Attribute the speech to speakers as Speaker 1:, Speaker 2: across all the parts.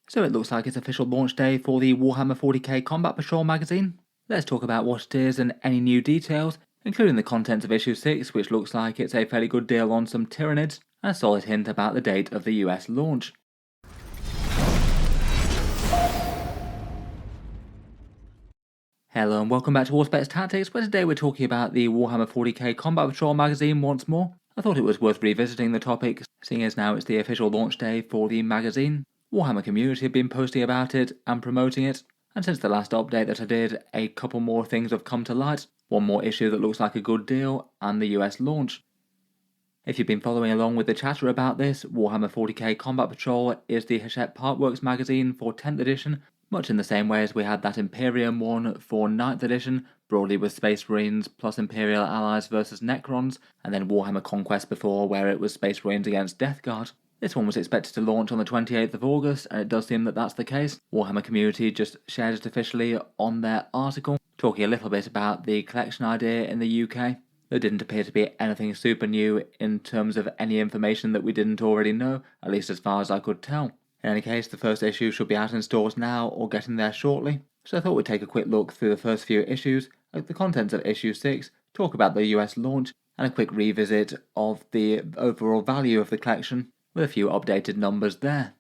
Speaker 1: So it looks like it's official launch day for the Warhammer 40k Combat Patrol magazine. Let's talk about what it is and any new details, including the contents of issue 6, which looks like it's a fairly good deal on some Tyranids, and a solid hint about the date of the US launch. Hello and welcome back to Warspecs Tactics, where today we're talking about the Warhammer 40k Combat Patrol magazine once more. I thought it was worth revisiting the topic, seeing as now it's the official launch day for the magazine. Warhammer community have been posting about it and promoting it, and since the last update that I did, a couple more things have come to light. One more issue that looks like a good deal, and the US launch. If you've been following along with the chatter about this, Warhammer 40k Combat Patrol is the Hachette Parkworks magazine for 10th edition, much in the same way as we had that Imperium one for 9th edition, broadly with Space Marines plus Imperial allies versus Necrons, and then Warhammer Conquest before, where it was Space Marines against Death Guard. This one was expected to launch on the 28th of August, and it does seem that that's the case. Warhammer community just shared it officially on their article, talking a little bit about the collection idea in the UK. There didn't appear to be anything super new in terms of any information that we didn't already know, at least as far as I could tell. In any case, the first issue should be out in stores now or getting there shortly, so I thought we'd take a quick look through the first few issues, like the contents of issue 6, talk about the US launch, and a quick revisit of the overall value of the collection, with a few updated numbers there.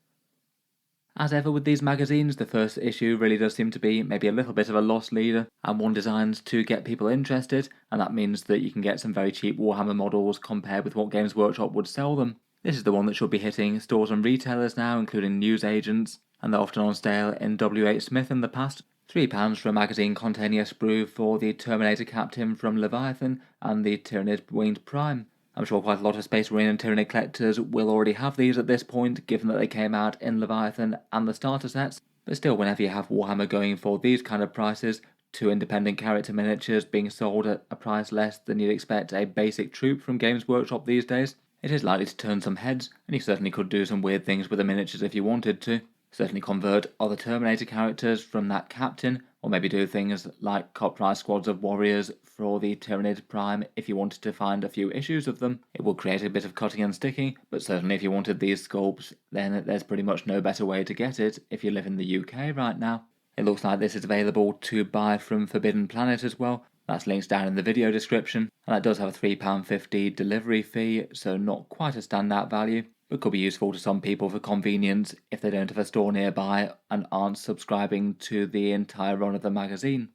Speaker 1: As ever with these magazines, the first issue really does seem to be maybe a little bit of a loss leader, and one designed to get people interested, and that means that you can get some very cheap Warhammer models compared with what Games Workshop would sell them. This is the one that should be hitting stores and retailers now, including newsagents, and they're often on sale in WH Smith in the past. £3 for a magazine containing a sprue for the Terminator Captain from Leviathan and the Tyranid Winged Prime. I'm sure quite a lot of Space Marine and Tyranid collectors will already have these at this point, given that they came out in Leviathan and the starter sets, but still, whenever you have Warhammer going for these kind of prices, 2 independent character miniatures being sold at a price less than you'd expect a basic troop from Games Workshop these days, it is likely to turn some heads, and you certainly could do some weird things with the miniatures if you wanted to. Certainly convert other Terminator characters from that captain, or maybe do things like cut price squads of warriors for the Tyranid Prime if you wanted to find a few issues of them. It would create a bit of cutting and sticking, but certainly if you wanted these sculpts, then there's pretty much no better way to get it if you live in the UK right now. It looks like this is available to buy from Forbidden Planet as well. That's linked down in the video description, and that does have a £3.50 delivery fee, so not quite a standout value, but could be useful to some people for convenience if they don't have a store nearby and aren't subscribing to the entire run of the magazine.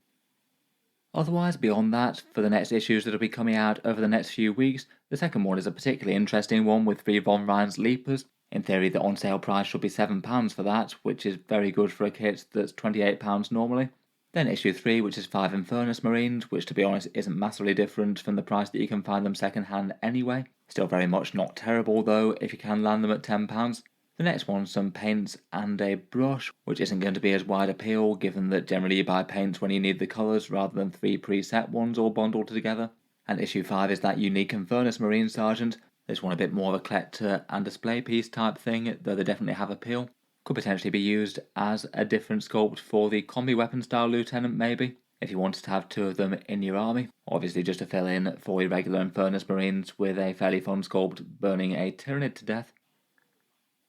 Speaker 1: Otherwise, beyond that, for the next issues that will be coming out over the next few weeks, the second one is a particularly interesting one with 3 Von Ryan's Leapers. In theory, the on-sale price should be £7 for that, which is very good for a kit that's £28 normally. Then issue 3, which is 5 Infernus Marines, which to be honest isn't massively different from the price that you can find them second hand anyway. Still very much not terrible though if you can land them at £10. The next one, some paints and a brush, which isn't going to be as wide appeal given that generally you buy paints when you need the colours rather than 3 preset ones all bundled together. And issue 5 is that unique Infernus Marine Sergeant. This one a bit more of a collector and display piece type thing, though they definitely have appeal. Could potentially be used as a different sculpt for the combi weapon style lieutenant maybe, if you wanted to have 2 of them in your army. Obviously just to fill in for your regular Infernus Marines with a fairly fun sculpt burning a Tyranid to death.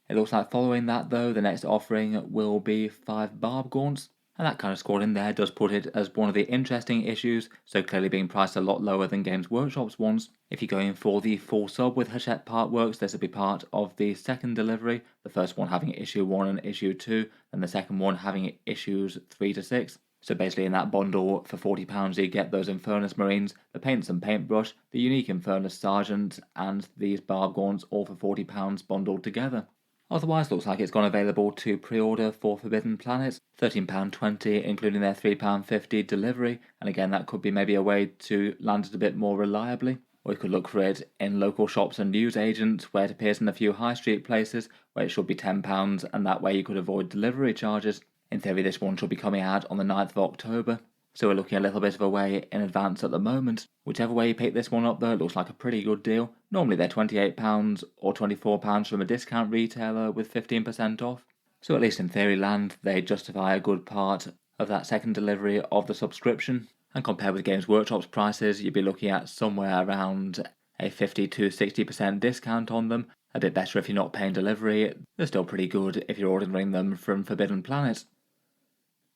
Speaker 1: It looks like following that though, the next offering will be 5 Barbgaunts, and that kind of squad in there does put it as one of the interesting issues, so clearly being priced a lot lower than Games Workshop's ones. If you're going for the full sub with Hachette Parkworks, this will be part of the second delivery, the first one having issue 1 and issue 2, and the second one having issues 3 to 6. So basically in that bundle, for £40 you get those Infernus Marines, the paints and paintbrush, the unique Infernus Sergeant, and these Barbgaunts all for £40 bundled together. Otherwise, looks like it's gone available to pre-order for Forbidden Planet, £13.20 including their £3.50 delivery, and again that could be maybe a way to land it a bit more reliably. Or you could look for it in local shops and newsagents where it appears in a few high street places where it should be £10 and that way you could avoid delivery charges. In theory this one should be coming out on the 9th of October. So we're looking a little bit of a way in advance at the moment. Whichever way you pick this one up though, it looks like a pretty good deal. Normally they're £28 or £24 from a discount retailer with 15% off. So at least in theory land, they justify a good part of that second delivery of the subscription. And compared with Games Workshop's prices, you'd be looking at somewhere around a 50 to 60% discount on them. A bit better if you're not paying delivery, they're still pretty good if you're ordering them from Forbidden Planet.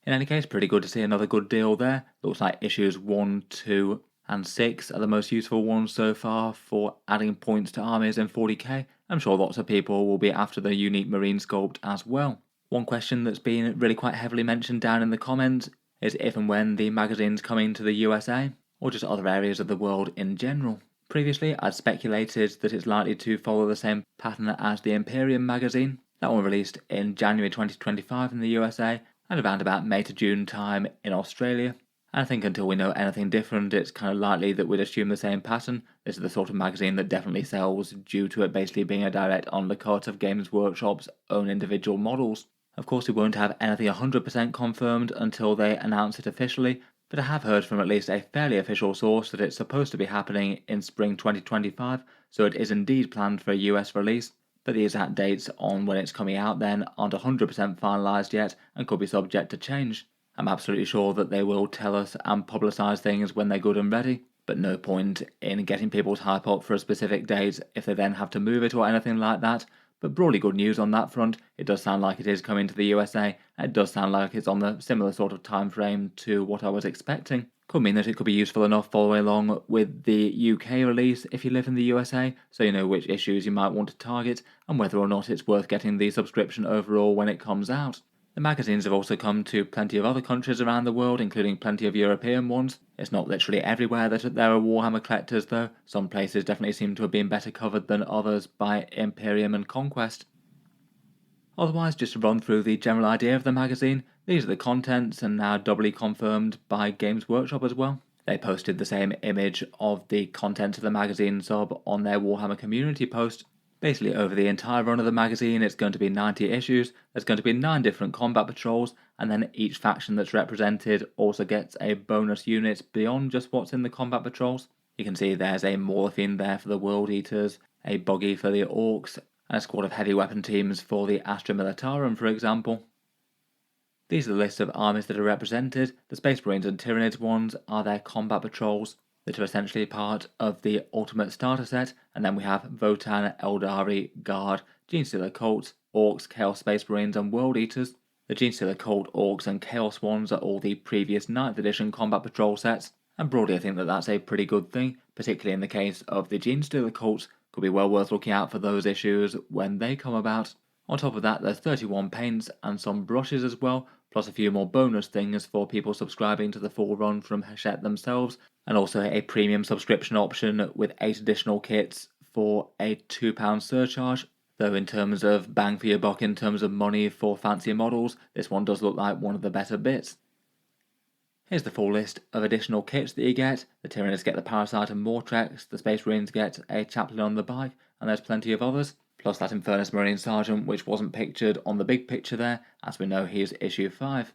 Speaker 1: In any case, pretty good to see another good deal there. Looks like issues 1, 2 and 6 are the most useful ones so far for adding points to armies in 40k. I'm sure lots of people will be after the unique marine sculpt as well. One question that's been really quite heavily mentioned down in the comments is if and when the magazine's coming to the USA, or just other areas of the world in general. Previously, I'd speculated that it's likely to follow the same pattern as the Imperium magazine. That one released in January 2025 in the USA, and around about May to June time in Australia. And I think until we know anything different, it's kind of likely that we'd assume the same pattern. This is the sort of magazine that definitely sells due to it basically being a direct undercut of Games Workshop's own individual models. Of course, we won't have anything 100% confirmed until they announce it officially, but I have heard from at least a fairly official source that it's supposed to be happening in spring 2025, so it is indeed planned for a US release. But the exact dates on when it's coming out then aren't 100% finalised yet and could be subject to change. I'm absolutely sure that they will tell us and publicise things when they're good and ready, but no point in getting people's hype up for a specific date if they then have to move it or anything like that. But broadly good news on that front. It does sound like it is coming to the USA, and it does sound like it's on the similar sort of time frame to what I was expecting. Could mean that it could be useful enough following along with the UK release if you live in the USA, so you know which issues you might want to target and whether or not it's worth getting the subscription overall when it comes out. The magazines have also come to plenty of other countries around the world, including plenty of European ones. It's not literally everywhere that there are Warhammer collectors though. Some places definitely seem to have been better covered than others by Imperium and Conquest. Otherwise, just to run through the general idea of the magazine, these are the contents and now doubly confirmed by Games Workshop as well. They posted the same image of the contents of the magazine sub on their Warhammer community post. Basically, over the entire run of the magazine, it's going to be 90 issues, there's going to be 9 different combat patrols, and then each faction that's represented also gets a bonus unit beyond just what's in the combat patrols. You can see there's a Morphine there for the World Eaters, a Buggy for the Orcs, and a squad of heavy weapon teams for the Astra Militarum, for example. These are the list of armies that are represented. The Space Marines and Tyranids ones are their combat patrols that are essentially part of the Ultimate Starter set, and then we have Votan, Eldari, Guard, Genestealer Cults, Orcs, Chaos Space Marines and World Eaters. The Genestealer Cult, Orcs and Chaos ones are all the previous 9th edition combat patrol sets, and broadly I think that that's a pretty good thing, particularly in the case of the Genestealer Cults. Could be well worth looking out for those issues when they come about. On top of that, there's 31 paints and some brushes as well, plus a few more bonus things for people subscribing to the full run from Hachette themselves, and also a premium subscription option with 8 additional kits for a £2 surcharge. Though in terms of bang for your buck, in terms of money for fancier models, this one does look like one of the better bits. Here's the full list of additional kits that you get. The Tyranids get the Parasite and Mortrex, the Space Marines get a Chaplain on the bike, and there's plenty of others. Plus that Infernus Marine Sergeant, which wasn't pictured on the big picture there, as we know he's issue 5.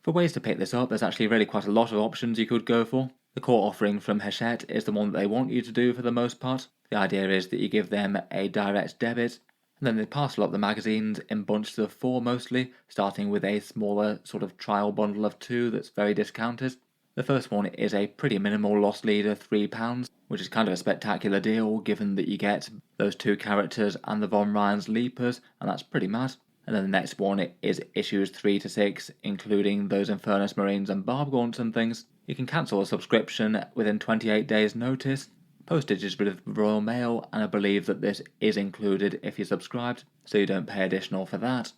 Speaker 1: For ways to pick this up, there's actually really quite a lot of options you could go for. The core offering from Hachette is the one that they want you to do for the most part. The idea is that you give them a direct debit, and then they parcel up the magazines in bunches of 4 mostly, starting with a smaller sort of trial bundle of 2 that's very discounted. The first one is a pretty minimal Lost Leader £3, which is kind of a spectacular deal given that you get those 2 characters and the Von Ryan's Leapers, and that's pretty mad. And then the next one is issues 3 to 6, including those Infernus Marines and Barbgaunts and things. You can cancel a subscription within 28 days notice. Postage is with Royal Mail, and I believe that this is included if you're subscribed, so you don't pay additional for that.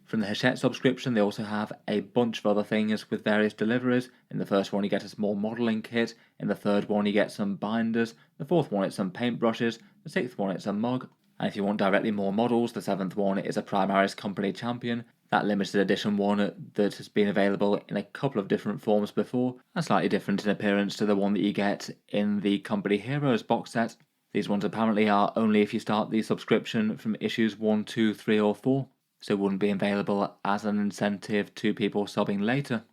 Speaker 1: From the Hachette subscription, they also have a bunch of other things with various deliveries. In the first one you get a small modelling kit, in the third one you get some binders, the fourth one it's some paintbrushes, the sixth one it's a mug, and if you want directly more models, the 7th one is a Primaris Company Champion, that limited edition one that has been available in a couple of different forms before, and slightly different in appearance to the one that you get in the Company Heroes box set. These ones apparently are only if you start the subscription from issues 1, 2, 3 or 4, so wouldn't be available as an incentive to people subbing later.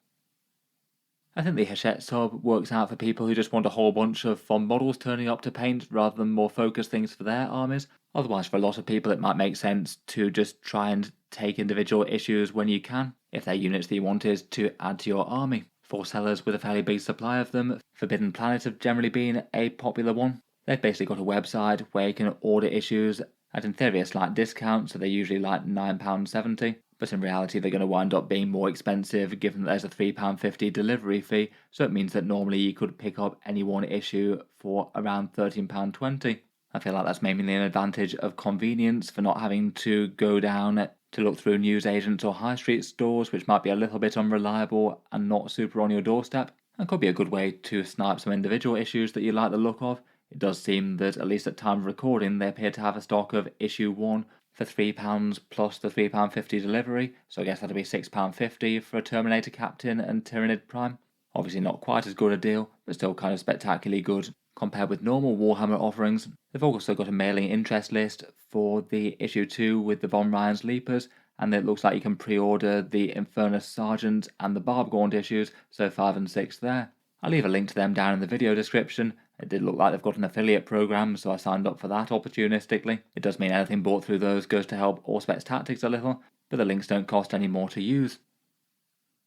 Speaker 1: I think the Hachette sub works out for people who just want a whole bunch of fun models turning up to paint rather than more focused things for their armies. Otherwise, for a lot of people it might make sense to just try and take individual issues when you can, if they're units that you wanted to add to your army. For sellers with a fairly big supply of them, Forbidden Planet have generally been a popular one. They've basically got a website where you can order issues at, in theory, a slight discount, so they're usually like £9.70, but in reality they're going to wind up being more expensive given that there's a £3.50 delivery fee, so it means that normally you could pick up any one issue for around £13.20. I feel like that's mainly an advantage of convenience for not having to go down to look through newsagents or high street stores, which might be a little bit unreliable and not super on your doorstep, and could be a good way to snipe some individual issues that you like the look of. It does seem that, at least at time of recording, they appear to have a stock of issue 1 for £3 plus the £3.50 delivery, so I guess that'll be £6.50 for a Terminator Captain and Tyranid Prime. Obviously not quite as good a deal, but still kind of spectacularly good compared with normal Warhammer offerings. They've also got a mailing interest list for the issue 2 with the Von Ryan's Leapers, and it looks like you can pre-order the Infernus Sergeant and the Barbgaunt issues, so 5 and 6 there. I'll leave a link to them down in the video description. It did look like they've got an affiliate program, so I signed up for that opportunistically. It does mean anything bought through those goes to help Auspex Tactics a little, but the links don't cost any more to use.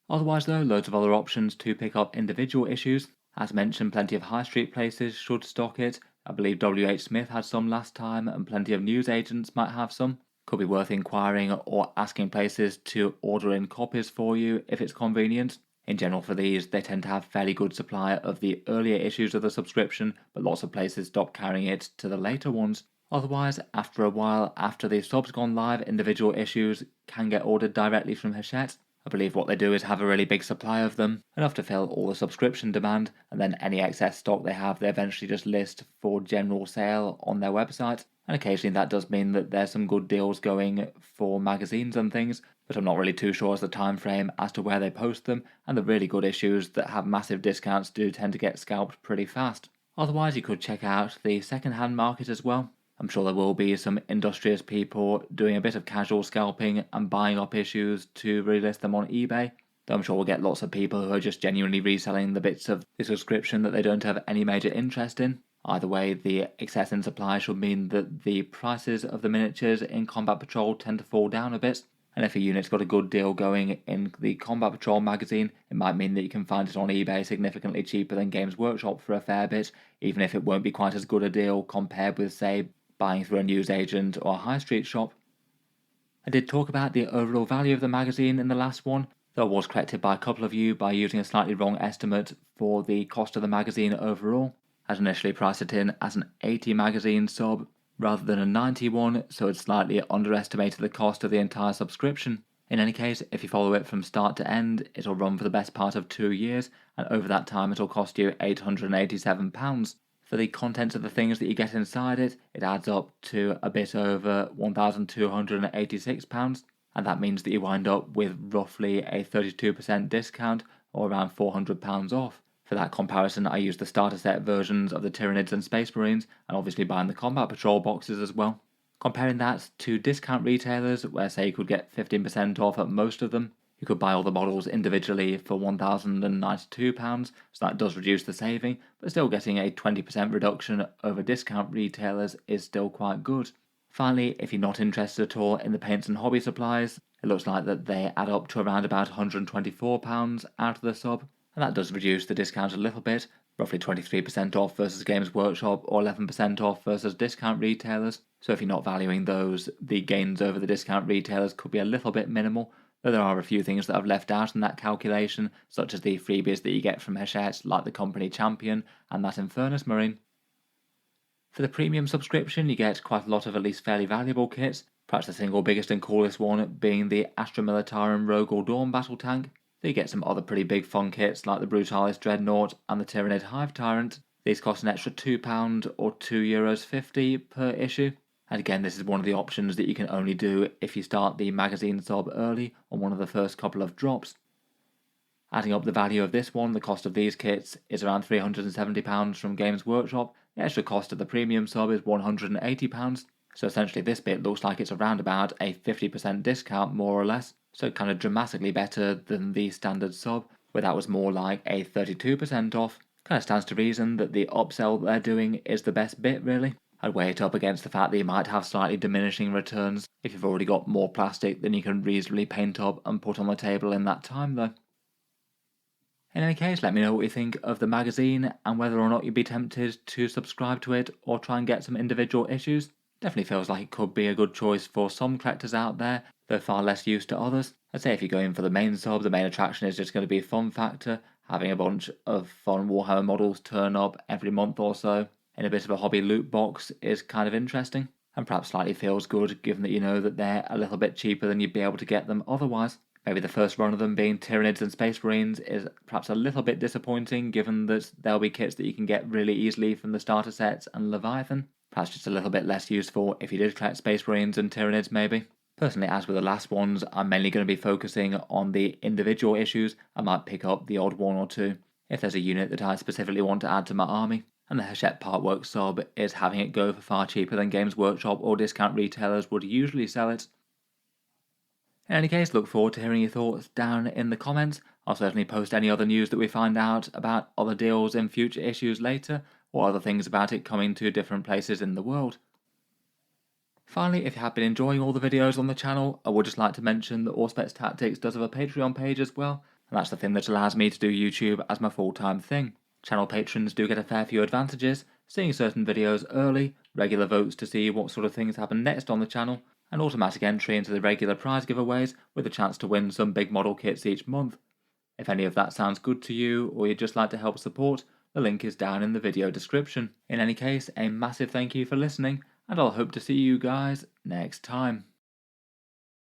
Speaker 1: Otherwise though, loads of other options to pick up individual issues. As mentioned, plenty of high street places should stock it. I believe WH Smith had some last time, and plenty of newsagents might have some. Could be worth inquiring or asking places to order in copies for you if it's convenient. In general for these, they tend to have fairly good supply of the earlier issues of the subscription, but lots of places stop carrying it to the later ones. Otherwise, after a while, after the sub's gone live, individual issues can get ordered directly from Hachette. I believe what they do is have a really big supply of them, enough to fill all the subscription demand, and then any excess stock they have, they eventually just list for general sale on their website. And occasionally that does mean that there's some good deals going for magazines and things, but I'm not really too sure as the time frame as to where they post them, and the really good issues that have massive discounts do tend to get scalped pretty fast. Otherwise, you could check out the second-hand market as well. I'm sure there will be some industrious people doing a bit of casual scalping and buying up issues to relist them on eBay. Though I'm sure we'll get lots of people who are just genuinely reselling the bits of the subscription that they don't have any major interest in. Either way, the excess in supply should mean that the prices of the miniatures in Combat Patrol tend to fall down a bit, and if a unit's got a good deal going in the Combat Patrol magazine, it might mean that you can find it on eBay significantly cheaper than Games Workshop for a fair bit, even if it won't be quite as good a deal compared with, say, buying through a newsagent or a high street shop. I did talk about the overall value of the magazine in the last one, though I was corrected by a couple of you by using a slightly wrong estimate for the cost of the magazine overall. I'd initially priced it in as an 80 magazine sub rather than a 90 one, so it slightly underestimated the cost of the entire subscription. In any case, if you follow it from start to end, it'll run for the best part of 2 years, and over that time it'll cost you £887. For the contents of the things that you get inside it, it adds up to a bit over £1,286, and that means that you wind up with roughly a 32% discount, or around £400 off. For that comparison, I used the starter set versions of the Tyranids and Space Marines, and obviously buying the Combat Patrol boxes as well. Comparing that to discount retailers, where say you could get 15% off at most of them, you could buy all the models individually for £1,092, so that does reduce the saving, but still getting a 20% reduction over discount retailers is still quite good. Finally, if you're not interested at all in the paints and hobby supplies, it looks like that they add up to around about £124 out of the sub, and that does reduce the discount a little bit, roughly 23% off versus Games Workshop or 11% off versus discount retailers. So if you're not valuing those, the gains over the discount retailers could be a little bit minimal, though there are a few things that I've left out in that calculation, such as the freebies that you get from Hachette, like the Company Champion and that Infernus Marine. For the premium subscription, you get quite a lot of at least fairly valuable kits, perhaps the single biggest and coolest one being the Astra Militarum Rogal Dawn battle tank. So you get some other pretty big fun kits like the Brutalis Dreadnought and the Tyranid Hive Tyrant. These cost an extra £2 or €2.50 per issue. And again, this is one of the options that you can only do if you start the magazine sub early on one of the first couple of drops. Adding up the value of this one, the cost of these kits is around £370 from Games Workshop. The extra cost of the premium sub is £180. So essentially this bit looks like it's around about a 50% discount more or less. So kind of dramatically better than the standard sub, where that was more like a 32% off. Kind of stands to reason that the upsell that they're doing is the best bit really. I'd weigh it up against the fact that you might have slightly diminishing returns if you've already got more plastic than you can reasonably paint up and put on the table in that time though. In any case, let me know what you think of the magazine and whether or not you'd be tempted to subscribe to it or try and get some individual issues. Definitely feels like it could be a good choice for some collectors out there, though far less used to others. I'd say if you go in for the main sub, the main attraction is just going to be fun factor, having a bunch of fun Warhammer models turn up every month or so in a bit of a hobby loot box is kind of interesting, and perhaps slightly feels good given that you know that they're a little bit cheaper than you'd be able to get them otherwise. Maybe the first run of them being Tyranids and Space Marines is perhaps a little bit disappointing given that there'll be kits that you can get really easily from the starter sets and Leviathan. Perhaps just a little bit less useful if you did collect Space Marines and Tyranids maybe. Personally, as with the last ones, I'm mainly going to be focusing on the individual issues. I might pick up the odd one or two if there's a unit that I specifically want to add to my army. And the Hachette Partwork sub is having it go for far cheaper than Games Workshop or discount retailers would usually sell it. In any case, look forward to hearing your thoughts down in the comments. I'll certainly post any other news that we find out about other deals in future issues later, or other things about it coming to different places in the world. Finally, if you have been enjoying all the videos on the channel, I would just like to mention that Auspex Tactics does have a Patreon page as well, and that's the thing that allows me to do YouTube as my full-time thing. Channel patrons do get a fair few advantages, seeing certain videos early, regular votes to see what sort of things happen next on the channel, and automatic entry into the regular prize giveaways with a chance to win some big model kits each month. If any of that sounds good to you, or you'd just like to help support, the link is down in the video description. In any case, a massive thank you for listening, and I'll hope to see you guys next time.